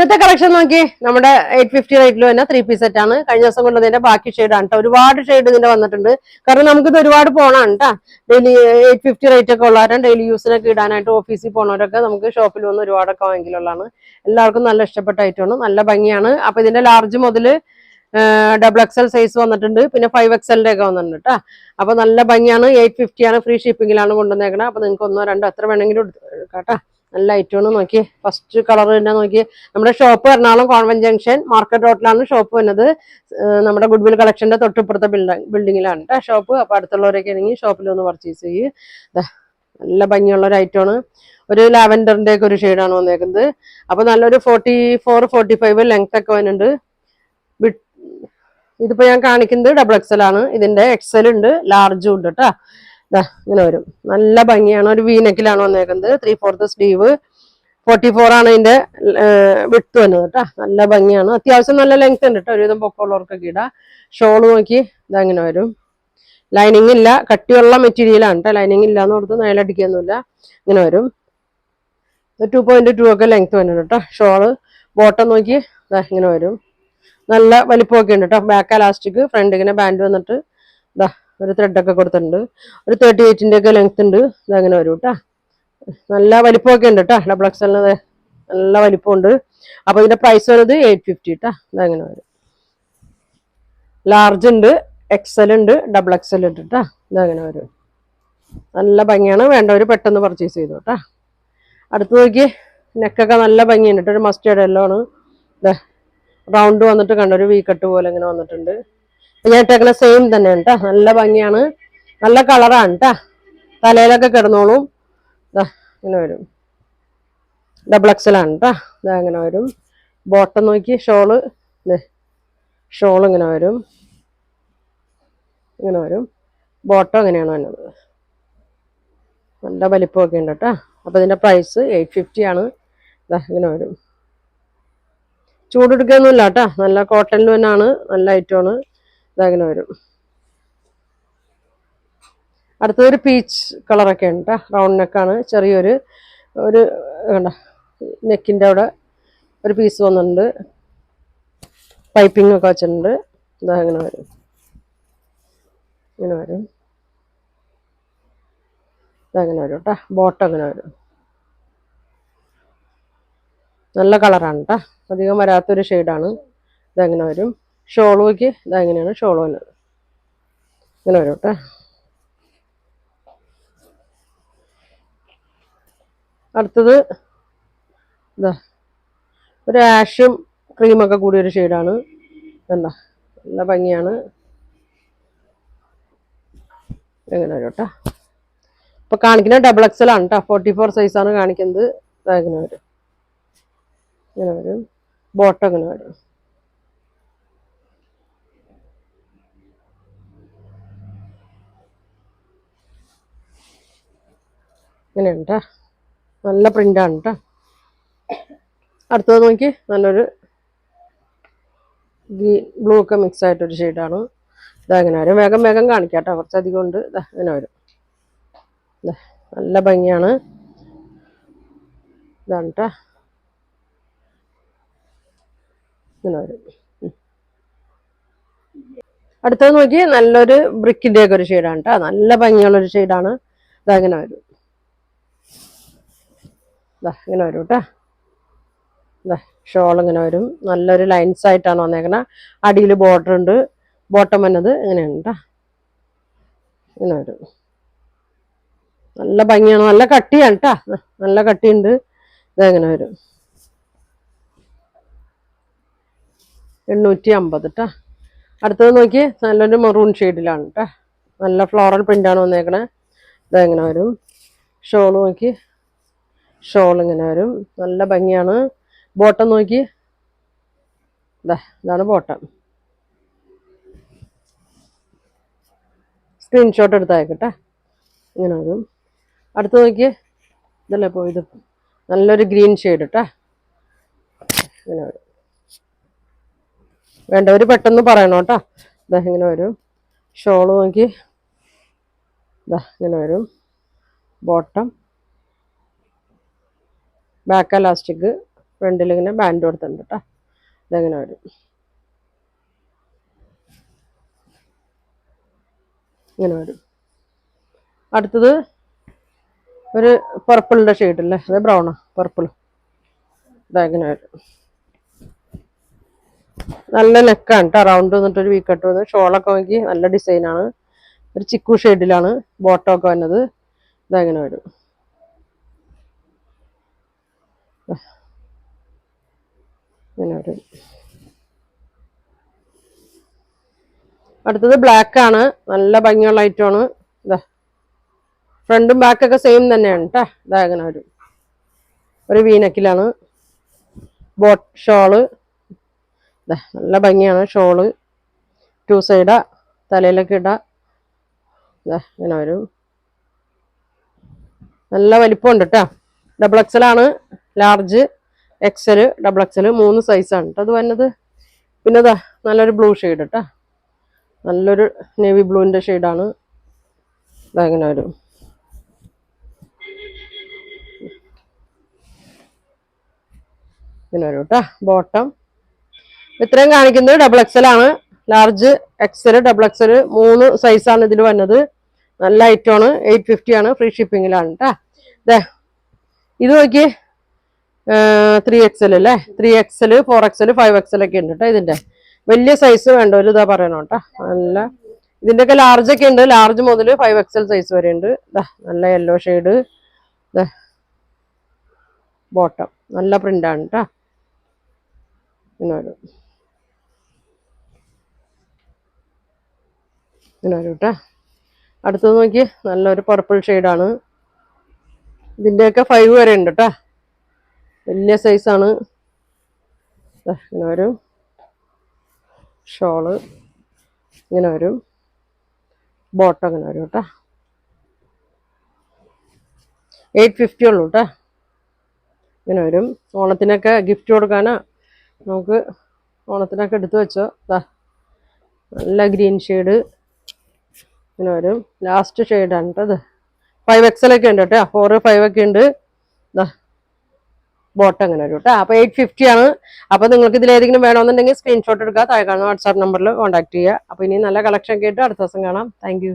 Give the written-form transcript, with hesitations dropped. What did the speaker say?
ഇന്നത്തെ കളക്ഷൻ നോക്കി നമ്മുടെ 850 റേറ്റിൽ തന്നെ 3 പീസ് സെറ്റ് ആണ്. കഴിഞ്ഞ ദിവസം കൊണ്ടതിന്റെ ബാക്കി ഷെയ്ഡാണ് കേട്ടോ. ഒരുപാട് ഷെയ്ഡ് ഇതിന്റെ വന്നിട്ടുണ്ട്. കാരണം നമുക്കിത് ഒരുപാട് പോണാണ് കേട്ടോ. ഡെയിലി 850 റേറ്റ് ഒക്കെ ഉള്ളവരും ഡെയിലി യൂസിനൊക്കെ ഇടാനായിട്ട് ഓഫീസിൽ പോണവരൊക്കെ നമുക്ക് ഷോപ്പിൽ വന്ന് ഒരുപാടൊക്കെ വാങ്ങിക്കലുള്ളതാണ്. എല്ലാവർക്കും നല്ല ഇഷ്ടപ്പെട്ട ഐറ്റമാണ്, നല്ല ഭംഗിയാണ്. അപ്പൊ ഇതിന്റെ ലാർജ് മുതൽ XXL സൈസ് വന്നിട്ടുണ്ട്, പിന്നെ 5XL ഒക്കെ വന്നിട്ടുണ്ട് കേട്ടോ. അപ്പൊ നല്ല ഭംഗിയാണ്. 850 ആണ്, ഫ്രീ ഷിപ്പിംഗിലാണ് കൊണ്ടുവന്നേക്കണം. അപ്പൊ നിങ്ങൾക്ക് ഒന്നോ രണ്ടോ എത്ര വേണമെങ്കിലും കേട്ടോ. നല്ല ഐറ്റമാണ്. നോക്കി ഫസ്റ്റ് കളർ തന്നെ നോക്കി. നമ്മുടെ shop Ernakulam convent junction market റോഡിലാണ് ഷോപ്പ് വരുന്നത്. നമ്മുടെ ഗുഡ്വിൽ കളക്ഷന്റെ തൊട്ടിപ്പുറത്തെ ബിൽഡിങ്ങിലാണ് കേട്ടോ ഷോപ്പ്. അപ്പൊ അടുത്തുള്ളവരൊക്കെ ആണെങ്കിൽ ഷോപ്പിൽ ഒന്ന് പർച്ചേസ് ചെയ്യും. നല്ല ഭംഗിയുള്ള ഒരു ഐറ്റമാണ്. ഒരു ലാവൻഡറിന്റെ ഒക്കെ ഒരു ഷെയ്ഡാണ് വന്നേക്കുന്നത്. അപ്പൊ നല്ലൊരു 44-45 ലെങ്ത് ഒക്കെ വരുന്നുണ്ട്. ഇതിപ്പോ ഞാൻ കാണിക്കുന്നത് XXL ആണ്. ഇതിന്റെ XL ഉണ്ട്, ലാർജും ഉണ്ട് കേട്ടോ. ഇങ്ങനെ വരും. നല്ല ഭംഗിയാണ്. ഒരു വീനെക്കിലാണ് വന്നേക്കുന്നത്. 3/4 സ്ലീവ്. 44 ആണ് ഇതിന്റെ വിട്ട് വന്നത് കേട്ടോ. നല്ല ഭംഗിയാണ്. അത്യാവശ്യം നല്ല ലെങ്ത് ഉണ്ട് കേട്ടോ. ഒരുവിധം പൊക്കമുള്ളവർക്കൊക്കെ ഇടാം. ഷോള് നോക്കി ഇതങ്ങനെ വരും. ലൈനിങ് ഇല്ല, കട്ടിയുള്ള മെറ്റീരിയലാണ് കേട്ടോ. ലൈനിങ് ഇല്ലാന്ന് ഓർത്ത് നേലടിക്കൊന്നുമില്ല. ഇങ്ങനെ വരും. 2.2 ഒക്കെ ലെങ്ത് വരുന്നുണ്ട് കേട്ടോ. ഷോള് ബോട്ടം നോക്കി ഇങ്ങനെ വരും. നല്ല വലിപ്പമൊക്കെ ഉണ്ട് കേട്ടോ. ബാക്ക് അലാസ്റ്റിക്, ഫ്രണ്ട് ഇങ്ങനെ ബാൻഡ് വന്നിട്ട് ഒരു ത്രെഡൊക്കെ കൊടുത്തിട്ടുണ്ട്. ഒരു 38 ഒക്കെ ലെങ്ത് ഉണ്ട്. ഇതങ്ങനെ വരും കേട്ടോ. നല്ല വലിപ്പമൊക്കെ ഉണ്ട് കേട്ടോ. XXL നല്ല വലിപ്പമുണ്ട്. അപ്പൊ ഇതിന്റെ പ്രൈസ് വരുന്നത് 850 കേട്ടോ. ഇതങ്ങനെ വരും. ലാർജ് ഉണ്ട്, XL ഉണ്ട്, XXL ഉണ്ട് കേട്ടോ. ഇതങ്ങനെ വരും. നല്ല ഭംഗിയാണ്. വേണ്ടവര് പെട്ടെന്ന് പർച്ചേസ് ചെയ്തു കേട്ടോ. അടുത്ത് നോക്കി നെക്കൊക്കെ നല്ല ഭംഗിയുണ്ട് കേട്ടോ. ഒരു മസ്റ്റേർഡ് യെല്ലോ ആണ്. റൗണ്ട് വന്നിട്ട് കണ്ട ഒരു വീക്കട്ട് പോലെ ഇങ്ങനെ വന്നിട്ടുണ്ട്. ഞാൻ ഇട്ടേക്കുന്ന സെയിം തന്നെയാണ് കേട്ടോ. നല്ല ഭംഗിയാണ്, നല്ല കളറാണ് കേട്ടോ. തലയിലൊക്കെ കിടന്നോളും. ഇങ്ങനെ വരും. XXL ആണ് കേട്ടോ. ഇങ്ങനെ വരും. ബോട്ടം നോക്കി ഷോള് ഇങ്ങനെ വരും. ഇങ്ങനെ വരും. ബോട്ടം അങ്ങനെയാണ് വന്നത്. നല്ല വലിപ്പമൊക്കെ ഉണ്ട് കേട്ടോ. അപ്പൊ ഇതിന്റെ പ്രൈസ് 850 ആണ്. ഇങ്ങനെ വരും. ചൂടെടുക്കൊന്നുമില്ല കേട്ടോ. നല്ല കോട്ടണിൽ തന്നെയാണ്. നല്ല ഐറ്റമാണ്. ഇതങ്ങനെ വരും. അടുത്തൊരു പീച്ച് കളറൊക്കെ ഉണ്ട് കേട്ടോ. റൗണ്ട് നെക്കാണ്. ചെറിയൊരു നെക്കിൻ്റെ അവിടെ ഒരു പീസ് വന്നിട്ടുണ്ട്. പൈപ്പിംഗ് ഒക്കെ വെച്ചിട്ടുണ്ട്. ഇതങ്ങനെ വരും. ഇങ്ങനെ വരും. ഇതങ്ങനെ വരും കേട്ടോ. ബോട്ടം അങ്ങനെ വരും. നല്ല കളറാണ് കേട്ടോ. അധികം വരാത്തൊരു ഷെയ്ഡാണ്. ഇതങ്ങനെ വരും. ഷോള് നോക്കി ഇതെങ്ങനെയാണ് ഷോള് വന്നത്. ഇങ്ങനെ വരും കേട്ടോ. അടുത്തത് ഒരു ആഷും ക്രീമൊക്കെ കൂടിയൊരു ഷെയ്ഡാണ്. എന്താ നല്ല ഭംഗിയാണ്. എങ്ങനെ വരും കേട്ടോ. ഇപ്പൊ കാണിക്കുന്നത് XXL ആണ് കേട്ടോ. 44 സൈസാണ് കാണിക്കുന്നത്. ഇങ്ങനെ വരും. ഇങ്ങനെ വരും. ബോട്ടം ഇങ്ങനെ വരും. ഇങ്ങനെയാണ് കേട്ടോ. നല്ല പ്രിന്റാണ് കേട്ടോ. അടുത്തത് നോക്കി നല്ലൊരു ബ്ലൂ ഒക്കെ മിക്സ് ആയിട്ടൊരു ഷെയ്ഡാണ്. ഇതങ്ങനെ വരും. വേഗം വേഗം കാണിക്കാം കേട്ടോ. കുറച്ചധികം ഉണ്ട്. ഇങ്ങനെ വരും. നല്ല ഭംഗിയാണ്. ഇതാണ് കേട്ടോ. ഇങ്ങനെ വരും. അടുത്തത് നോക്കി നല്ലൊരു ബ്രിക്കിന്റെ ഒക്കെ ഒരു ഷെയ്ഡാണ് കേട്ടോ. നല്ല ഭംഗിയുള്ളൊരു ഷെയ്ഡാണ്. ഇതങ്ങനെ വരും. ഇങ്ങനെ വരും കേട്ടോ. ഷോൾ ഇങ്ങനെ വരും. നല്ലൊരു ലൈൻസ് ആയിട്ടാണ് വന്നേക്കണേ. അടിയിൽ ബോർഡർ ഉണ്ട്. ബോട്ടം വന്നത് ഇങ്ങനെയാണ് കേട്ടോ. ഇങ്ങനെ വരും. നല്ല ഭംഗിയാണ്. നല്ല കട്ടിയാണ് കേട്ടോ. നല്ല കട്ടിയുണ്ട്. ഇതെങ്ങനെ വരും. 850 കേട്ടോ. അടുത്തത് നോക്കി നല്ലൊരു മെറൂൺ ഷെയ്ഡിലാണ് കേട്ടോ. നല്ല ഫ്ലോറൽ പ്രിന്റാണ് വന്നേക്കണേ. ഇതെങ്ങനെ വരും. ഷോൾ നോക്കി ഷോൾ ഇങ്ങനെ വരും. നല്ല ഭംഗിയാണ്. ബോട്ടം നോക്കി ഇതാണ് ബോട്ടം. സ്ക്രീൻഷോട്ട് എടുത്തയക്കട്ടെ. ഇങ്ങനെ വരും. അടുത്ത് നോക്കി ഇതല്ലേ ഇപ്പോൾ ഇത് നല്ലൊരു ഗ്രീൻ ഷെയ്ഡ് കേട്ടോ. ഇങ്ങനെ വരും. വേണ്ടവർ പെട്ടെന്ന് പറയണം കേട്ടോ. ഇങ്ങനെ വരും. ഷോള് നോക്കി ഇങ്ങനെ വരും. ബോട്ടം ബാക്ക് എലാസ്റ്റിക് ഫ്രണ്ടിൽ ഇങ്ങനെ ബാൻഡ് കൊടുത്തിട്ടുണ്ട് കേട്ടോ. ഇതെങ്ങനെ വരും, ഇങ്ങനെ വരും. അടുത്തത് ഒരു പർപ്പിളിൻ്റെ ഷെയ്ഡല്ലേ, അത് ബ്രൗണാ പർപ്പിൾ. ഇതെങ്ങനെ വരും, നല്ല നെക്കാണ് കേട്ടോ, റൗണ്ട് വന്നിട്ടൊരു വീക്കട്ട് വന്ന്. ഷോളൊക്കെ നോക്കി നല്ല ഡിസൈനാണ്, ഒരു ചിക്കു ഷെയ്ഡിലാണ് ബോട്ടം ഒക്കെ വന്നത്. ഇതെങ്ങനെ വരും, ഇങ്ങനെ വരും. അടുത്തത് ബ്ലാക്ക് ആണ്, നല്ല ഭംഗിയുള്ള ഐറ്റമാണ്. ഇതാ ഫ്രണ്ടും ബാക്കൊക്കെ സെയിം തന്നെയാണ് കേട്ടോ. ഇതാ അങ്ങനെ വരും, ഒരു വീനക്കിലാണ് ബോട്ട് ഷോള്. ഇതാ നല്ല ഭംഗിയാണ് ഷോള്, 2 സൈഡാ, തലയിലൊക്കെ ഇടാ. ഇതാ ഇങ്ങനെ വരും, നല്ല വലിപ്പമുണ്ട് കേട്ടോ. XXL ആണ്, ലാർജ്, XL, XXL 3 സൈസാണ് കേട്ടോ അത് വന്നത്. പിന്നെ ഇതാ നല്ലൊരു ബ്ലൂ ഷെയ്ഡ് കേട്ടോ, നല്ലൊരു നേവി ബ്ലൂവിൻ്റെ ഷെയ്ഡാണ്. ഇതാ ഇങ്ങനെ വരും, ഇങ്ങനെ വരും കേട്ടോ ബോട്ടം. ഇത്രയും കാണിക്കുന്നത് XXL ആണ്, ലാർജ്, XL, XXL 3 സൈസാണ് ഇതിൽ വന്നത്. നല്ല ഐറ്റമാണ്, 850 ആണ്, ഫ്രീ ഷിപ്പിങ്ങിലാണ് കേട്ടോ. ഇതേ ഇത് നോക്കി 3XL അല്ലേ, 3XL, 4XL, 5XL ഒക്കെ ഉണ്ട് കേട്ടോ. ഇതിന്റെ വലിയ സൈസ് വേണ്ട ഒരു ഇതാ പറയണം കേട്ടോ. നല്ല ഇതിന്റെയൊക്കെ ലാർജ് ഒക്കെ ഉണ്ട്, ലാർജ് മുതൽ 5XL സൈസ് വരെ ഉണ്ട്. ഇതാ നല്ല യെല്ലോ ഷെയ്ഡ്, ബോട്ടം നല്ല പ്രിന്റാണ് കേട്ടോ. ഇങ്ങനെ വരും, ഇങ്ങനെ വരും കേട്ടോ. അടുത്തത് നോക്കി നല്ലൊരു പർപ്പിൾ ഷെയ്ഡാണ്, ഇതിൻ്റെയൊക്കെ 5 വരെ ഉണ്ട് കേട്ടോ, വലിയ സൈസാണ്. ഇങ്ങനെ വരും ഷോള്, ഇങ്ങനെ വരും ബോട്ടം, ഇങ്ങനെ വരും കേട്ടോ. 850 ഉള്ളൂ കേട്ടോ. ഇങ്ങനെ വരും, ഓണത്തിനൊക്കെ ഗിഫ്റ്റ് കൊടുക്കാനാ, നമുക്ക് ഓണത്തിനൊക്കെ എടുത്തു വെച്ചോ. നല്ല ഗ്രീൻ ഷെയ്ഡ്, ഇങ്ങനെ വരും. ലാസ്റ്റ് ഷെയ്ഡാണ് കേട്ടോ അത്. 5XL ഒക്കെ ഉണ്ട് കേട്ടോ, 4, 5 ഒക്കെ ഉണ്ട്. ബോട്ടം അങ്ങനെ വരും കേട്ടോ. അപ്പോൾ 850 ആണ്. അപ്പോൾ നിങ്ങൾക്ക് ഇതിലേതെങ്കിലും വേണമെന്നുണ്ടെങ്കിൽ സ്ക്രീൻഷോട്ട് എടുക്കുക, താഴെ കാണുന്ന വാട്സാപ്പ് നമ്പറിൽ കോൺടാക്ട് ചെയ്യുക. അപ്പോൾ ഇനി നല്ല കളക്ഷൻ കേട്ട് അടുത്ത ദിവസം കാണാം. താങ്ക്